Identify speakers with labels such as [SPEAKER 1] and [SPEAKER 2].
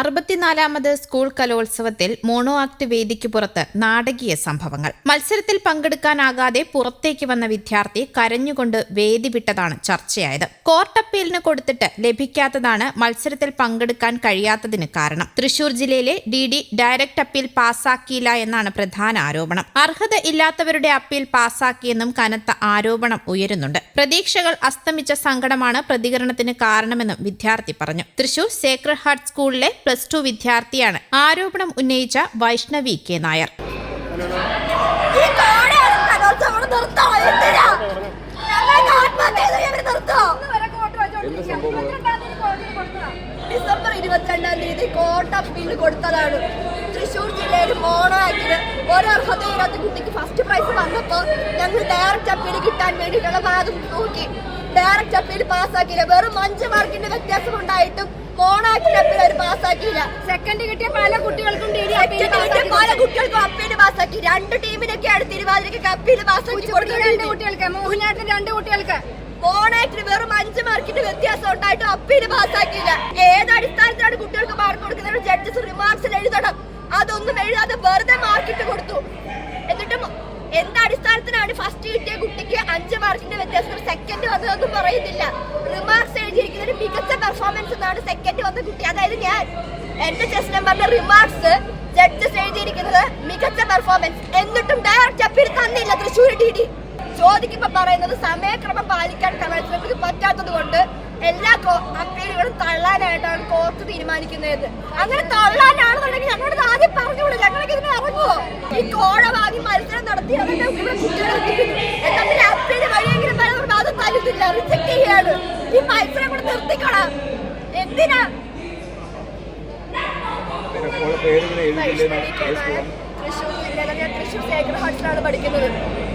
[SPEAKER 1] 64ാമത് school കലോത്സവത്തിൽ mono act വേദിക്ക് പുറത്ത് നാടകീയ സംഭവങ്ങൾ. മത്സരത്തിൽ പങ്കെടുക്കാനാകാതെ പുറത്തേക്ക് വന്ന വിദ്യാർത്ഥി കരഞ്ഞുകൊണ്ട് വേദി വിട്ടതാണ് ചർച്ചയായത്. കോർട്ട് അപ്പീലിന് കൊടുത്തിട്ട് ലഭിക്കാത്തതാണ് മത്സരത്തിൽ പങ്കെടുക്കാൻ കഴിയാത്തതിന് കാരണം. തൃശൂർ ജില്ലയിലെ DD ഡയറക്ട് അപ്പീൽ പാസാക്കിയില്ല എന്നാണ് പ്രധാന ആരോപണം. അർഹത ഇല്ലാത്തവരുടെ അപ്പീൽ പാസാക്കിയെന്നും കനത്ത ആരോപണം ഉയരുന്നുണ്ട്. പ്രതീക്ഷകൾ അസ്തമിച്ച സങ്കടമാണ് പ്രതികരണത്തിന് കാരണമെന്നും വിദ്യാർത്ഥി പറഞ്ഞു. തൃശൂർ സേക്രഡ് ഹാർട്ട് സ്കൂളിലെ +2 വിദ്യാർത്ഥിയാണ് ആരോപണം ഉന്നയിച്ച വൈഷ്ണവി K. നായർ.
[SPEAKER 2] ഡിസംബർ 22-ാം തീയതി കോർട്ട് അപ്പീൽ കൊടുത്തതാണ്. തൃശൂർ ജില്ലയിൽ മോണോ ആക്ടിന് ഒരർഹതയില്ലാത്ത കുട്ടിക്ക് ഫസ്റ്റ് പ്രൈസ് വന്നപ്പോൾ ഞങ്ങൾ ഡയറക്റ്റ് അപ്പീൽ കിട്ടാൻ വേണ്ടിയിട്ടുള്ള വാദം നോക്കി. ഡയറക്റ്റ് അപ്പീൽ പാസ്സാക്കിയില്ല. വെറും 5 മാർക്കിന്റെ വ്യത്യാസം ഉണ്ടായിട്ടും മോണോ ആക്ടിന് അപ്പീൽ അവർ പാസ്സാക്കിയില്ല.
[SPEAKER 3] സെക്കൻഡ് കിട്ടിയ പല കുട്ടികൾക്കും
[SPEAKER 2] അപ്പീൽ പാസ്സാക്കി. 2 ടീമിനൊക്കെയാണ് തിരുവാതിരയ്ക്ക് അപ്പീൽ പാസ്സാക്കി കൊടുത്തത്.
[SPEAKER 3] 2 കുട്ടികൾക്ക്, മോഹിനിയാട്ടം 2 കുട്ടികൾക്ക്
[SPEAKER 2] മോണാക്ടിന് വെറും 5 മാർക്കിന്റെ വ്യത്യാസം ഉണ്ടായിട്ടും അപ്പീൽ പാസ്സാക്കിയില്ല. ഏത് അടിസ്ഥാനത്തിലാണ് കുട്ടികൾക്ക് മാർക്ക് കൊടുക്കുന്നത്? ജഡ്ജസ് റിമാർക്സിൽ എഴുതണം. അതൊന്നും എഴുതാതെ വെറുതെ മാർക്കിട്ട് കൊടുത്തു. എന്നിട്ടും എന്ത് അടിസ്ഥാനത്തിലാണ് ഫസ്റ്റ് കിട്ടിയ കുട്ടിക്ക് 5 മാർക്കിന്റെ വ്യത്യാസം സെക്കൻഡ് വന്നതൊന്നും പറയുന്നില്ല. റിമാർക്സ് എഴുതിയിരിക്കുന്നത് മികച്ച പെർഫോമൻസ് എന്നാണ് സെക്കൻഡ് വന്ന കുട്ടി. അതായത് ഞാൻ എന്റെ ചെസ് നമ്പറിന്റെ റിമാർക്സ് ജഡ്ജസ് എഴുതിയിരിക്കുന്നത് മികച്ച പെർഫോമൻസ്. എന്നിട്ടും ഡയറക്റ്റ് അപ്പീൽ തന്നില്ല തൃശ്ശൂർ DD. ചോദിക്കുമ്പോ പറയുന്നത് സമയക്രമം പാലിക്കാൻ കലോത്സവത്തിന് പറ്റാത്തത് കൊണ്ട് എല്ലാ അപ്പീലുകളും തള്ളാനായിട്ടാണ് കോർട്ട് തീരുമാനിക്കുന്നത്. അങ്ങനെ തള്ളാനാണെന്നുണ്ടെങ്കിൽ ഞങ്ങളോട് ആദ്യം പറഞ്ഞോളൂ, ഞങ്ങൾക്ക് ഇതിന് ഇറങ്ങുമോ? ഈ കോഴ വാങ്ങി മത്സരം നടത്തി അതിന്റെ കുട്ടികളെ അപ്പീല് വഴിയെങ്കിലും അത് തരുന്നില്ല, റിജക്ട് ചെയ്യാണ്. ഈ മത്സരം കൂടെ നിർത്തിക്കണം. എന്തിനാ? തൃശ്ശൂർ ജില്ലയിലെ തൃശ്ശൂർ സേക്രഡ് ഹാർട്സിലാണ് പഠിക്കുന്നത്.